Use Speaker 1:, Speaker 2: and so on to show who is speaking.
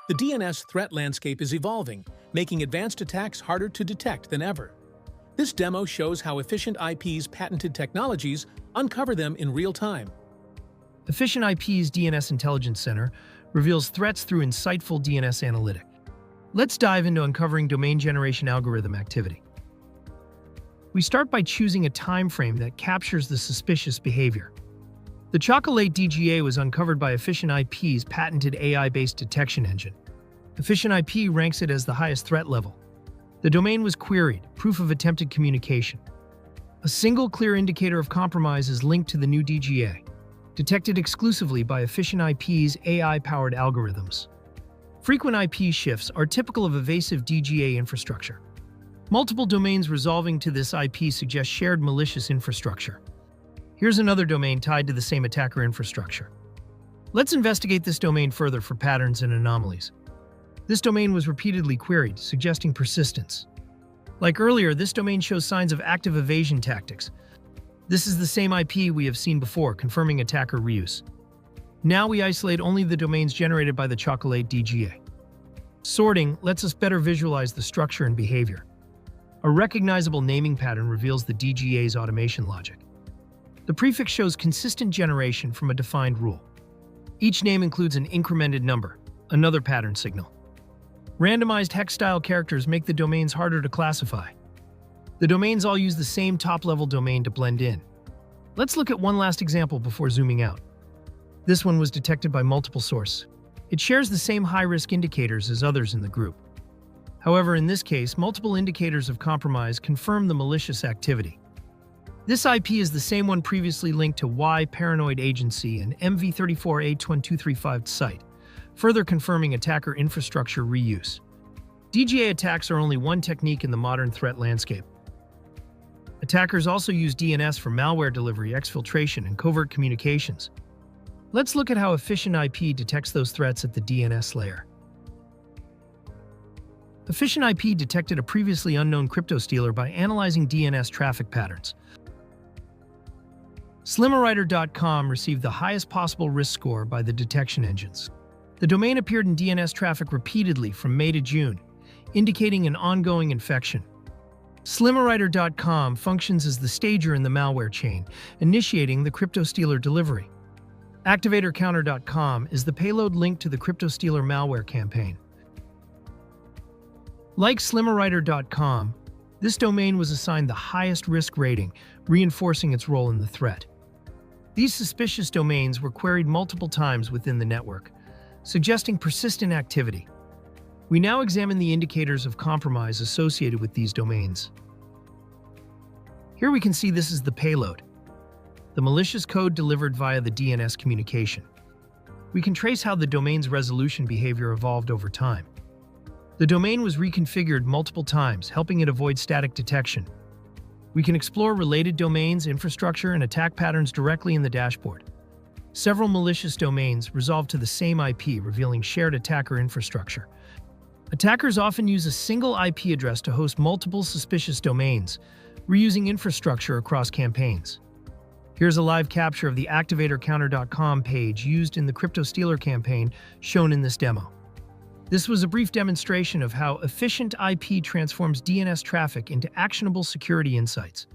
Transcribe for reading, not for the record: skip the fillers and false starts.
Speaker 1: The DNS threat landscape is evolving, making advanced attacks harder to detect than ever. This demo shows how EfficientIP's patented technologies uncover them in real time.
Speaker 2: EfficientIP's DNS Intelligence Center reveals threats through insightful DNS analytics. Let's dive into uncovering domain generation algorithm activity. We start by choosing a time frame that captures the suspicious behavior. The Chocolate DGA was uncovered by EfficientIP's patented AI-based detection engine. EfficientIP ranks it as the highest threat level. The domain was queried, proof of attempted communication. A single clear indicator of compromise is linked to the new DGA, detected exclusively by EfficientIP's AI-powered algorithms. Frequent IP shifts are typical of evasive DGA infrastructure. Multiple domains resolving to this IP suggest shared malicious infrastructure. Here's another domain tied to the same attacker infrastructure. Let's investigate this domain further for patterns and anomalies. This domain was repeatedly queried, suggesting persistence. Like earlier, this domain shows signs of active evasion tactics. This is the same IP we have seen before, confirming attacker reuse. Now we isolate only the domains generated by the Chocolate DGA. Sorting lets us better visualize the structure and behavior. A recognizable naming pattern reveals the DGA's automation logic. The prefix shows consistent generation from a defined rule. Each name includes an incremented number, another pattern signal. Randomized hex-style characters make the domains harder to classify. The domains all use the same top-level domain to blend in. Let's look at one last example before zooming out. This one was detected by multiple sources. It shares the same high-risk indicators as others in the group. However, in this case, multiple indicators of compromise confirm the malicious activity. This IP is the same one previously linked to Y Paranoid Agency and MV34H1235 site, further confirming attacker infrastructure reuse. DGA attacks are only one technique in the modern threat landscape. Attackers also use DNS for malware delivery, exfiltration, and covert communications. Let's look at how EfficientIP detects those threats at the DNS layer. EfficientIP detected a previously unknown Cryptostealer by analyzing DNS traffic patterns. Slimmerwriter.com received the highest possible risk score by the detection engines. The domain appeared in DNS traffic repeatedly from May to June, indicating an ongoing infection. Slimmerwriter.com functions as the stager in the malware chain, initiating the Cryptostealer delivery. ActivatorCounter.com is the payload linked to the Cryptostealer malware campaign. Like Slimmerwriter.com, this domain was assigned the highest risk rating, reinforcing its role in the threat. These suspicious domains were queried multiple times within the network, suggesting persistent activity. We now examine the indicators of compromise associated with these domains. Here we can see this is the payload, the malicious code delivered via the DNS communication. We can trace how the domain's resolution behavior evolved over time. The domain was reconfigured multiple times, helping it avoid static detection. We can explore related domains, infrastructure, and attack patterns directly in the dashboard. Several malicious domains resolve to the same IP, revealing shared attacker infrastructure. Attackers often use a single IP address to host multiple suspicious domains, reusing infrastructure across campaigns. Here's a live capture of the ActivatorCounter.com page used in the Cryptostealer campaign shown in this demo. This was a brief demonstration of how EfficientIP transforms DNS traffic into actionable security insights.